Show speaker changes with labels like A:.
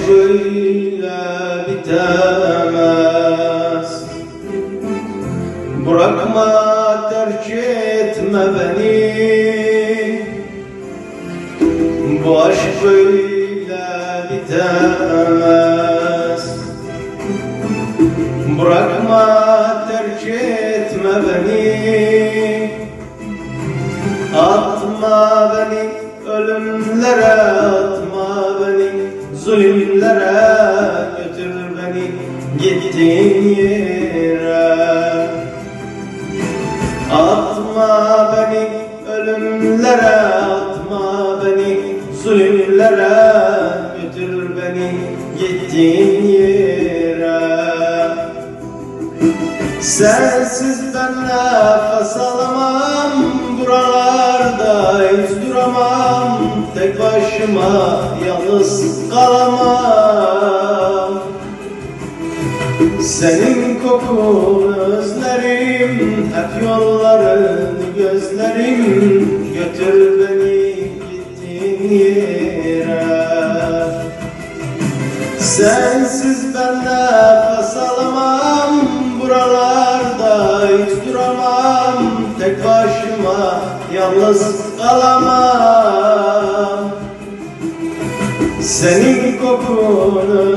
A: böyle bitemez. Bırakma, terk etme beni. Bu aşk böyle bitemez. Bırakma, terk etme beni. Atma beni ölümlere, atma beni zulümlere, götür beni gittiğin yere. Atma beni ölümlere, atma beni zulümlere, götür beni gittiğin yere. Sensiz ben nefes alamam, buralarda hiç duramam. Tek başıma yalnız kalamam. Senin kokun özlerim, hep yolların gözlerim, götür beni gittiğin yere. Sensiz ben nefes alamam, buralarda hiç duramam. Tek başıma yalnız kalamam. Senin kokun